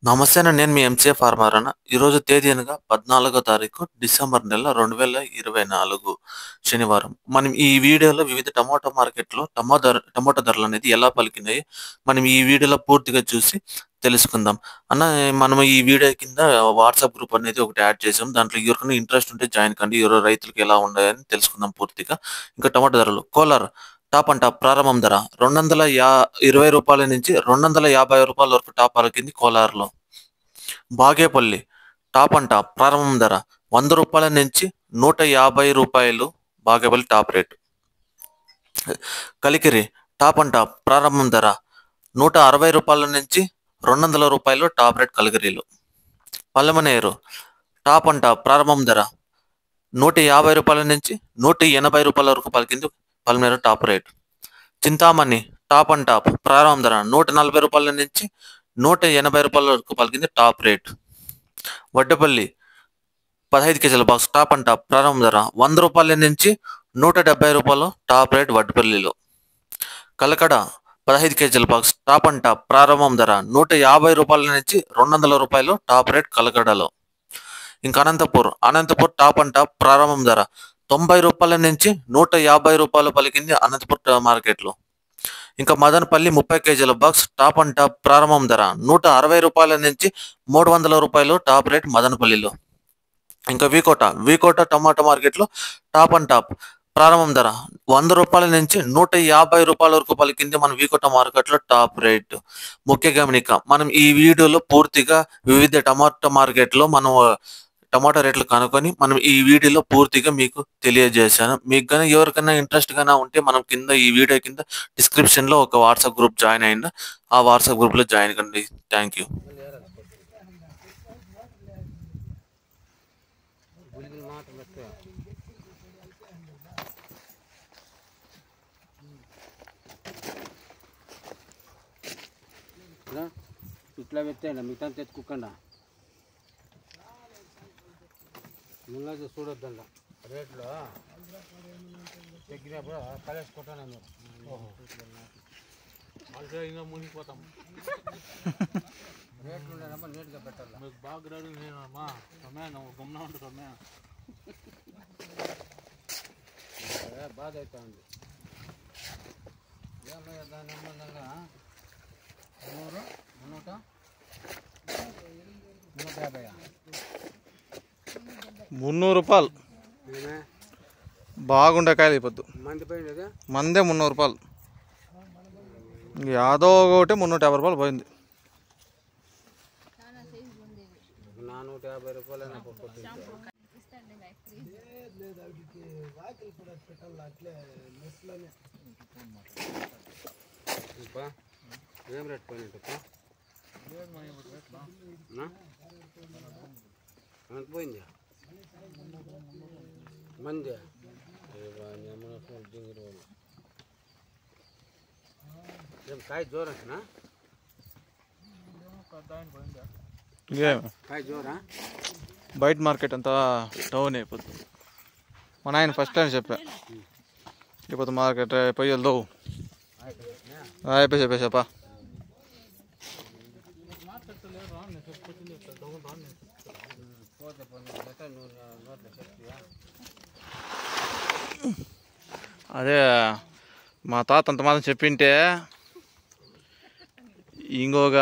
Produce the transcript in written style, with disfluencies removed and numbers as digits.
నమస్తే అన్న. నేను మీ ఎంసీఏ ఫార్మర్ అన్న. ఈరోజు తేదీ అనగా 14వ తారీఖు డిసెంబర్ నెల 2024 శనివారం. మనం ఈ వీడియోలో వివిధ టమాటో మార్కెట్‌లో టమాటో ధరలనేది ఎలా పలికినాయి, మనం ఈ వీడియోలో పూర్తిగా చూసి తెలుసుకుందాం. అన్న, మనం ఈ వీడియో కింద వాట్సాప్ గ్రూప్ అనేది ఒకటి యాడ్ చేసాం. దాంట్లో ఎవరికైనా ఇంట్రెస్ట్ ఉంటే జాయిన్ కండి. ఎవరో రైతులకు ఎలా ఉన్నాయని తెలుసుకుందాం పూర్తిగా. ఇంకా టమాటో ధరలు కోలార్ టాప్ అండ్ టాప్ ప్రారంభం ధర రూ. 220 నుంచి రూ. 250 వరకు టాప్ పలికింది కోలార్‌లో. బాగేపల్లి టాప్ అండ్ టాప్ ప్రారంభం ధర రూ. 100 నుంచి రూ. 150 Bagepalli top rate. Kalikiri top and top ప్రారంభం ధర రూ. 160 నుంచి రూ. 200 టాప్ రేట్ కలికిరిలో. పల్లమనేరు టాప్ అండ్ టాప్ ప్రారంభం ధర రూ. 150 నుంచి రూ. 180 వరకు పలికింది Palamaneru top rate. Chintamani top and top ప్రారంభం ధర రూ. 140 నుంచి రూ. 180 వరకు పలికింది టాప్ రేట్. వడ్డపల్లి 15 కేజీల బాక్స్ టాప్ అండ్ టాప్ ప్రారంభం ధర రూ. 100 నుంచి రూ. 170 టాప్ రేట్ వడ్డపల్లిలో. కలకడ 15 కేజీల బాక్స్ టాప్ అండ్ టాప్ ప్రారంభం ధర రూ. 150 నుంచి రూ. 200 టాప్ రేట్ కలకడలో. ఇంకా అనంతపూర్ టాప్ అండ్ టాప్ ప్రారంభం ధర రూ. 90 నుంచి రూ. 150 పలికింది అనంతపూర్ మార్కెట్లో. ఇంకా మదనపల్లి 30 కేజీల బాక్స్ టాప్ అండ్ టాప్ ప్రారంభం ధర రూ. 160 నుంచి రూ. 300 టాప్ రేట్ మదనపల్లిలో. ఇంకా వీకోట టమాటో మార్కెట్లో టాప్ అండ్ టాప్ ప్రారంభం ధర రూ. 100 నుంచి రూ. 150 వరకు పలికింది మన వీకోట మార్కెట్లో టాప్ రేట్. ముఖ్య గమనిక, మనం ఈ వీడియోలో పూర్తిగా వివిధ టమాటో మార్కెట్లో మనం టమాటో రేట్లు కనుక్కొని మనం ఈ వీడియోలో పూర్తిగా మీకు తెలియజేశాను. మీకు కానీ ఎవరికైనా ఇంట్రెస్ట్ గానే ఉంటే మనం కింద ఈ వీడియో కింద డిస్క్రిప్షన్లో ఒక వాట్సాప్ గ్రూప్ జాయిన్ అయ్యింది. ఆ వాట్సాప్ గ్రూప్లో జాయిన్ కండి. Thank you. ఇట్లా పెట్టండి, మిగతా తెచ్చుకోకుండా ముందు చూడొద్దండ రేట్లో తగ్గినప్పుడు కలేసుకుంటాను నేను. ఇంకా మునిగిపోతాం. రేట్లు ఉండేనమ్మా నీట్గా పెట్టాలి. మీకు బాగా రెడీ నేనమ్మా సమయ నువ్వు గమ్మున ఉంటు సమయ బాధ అవుతా ఉంది. ఏమయ్యా దాని సంబంధంగా 100 రూపాయలు బాగుండే కాయలు అయిపోద్దు. మందే 300 రూపాయలు. యాదో ఒకటి 350 రూపాయలు పోయింది. 450 రూపాయలు ఏం రేట్ పోయినట్టు ఎంత పోయింది మంది ఏం కాయ జోరంటున్నా కాయ జోరా. బయట మార్కెట్ అంతా డౌన్ అయిపోతుంది. మా నాయన ఫస్ట్ టైం చెప్పా అయిపోతుంది మార్కెట్ పోయి వెళ్దావు అయిపోయి చెప్పేసాపా. అదే మా తాత అంత మాత్రం చెప్పింటే ఇంకొక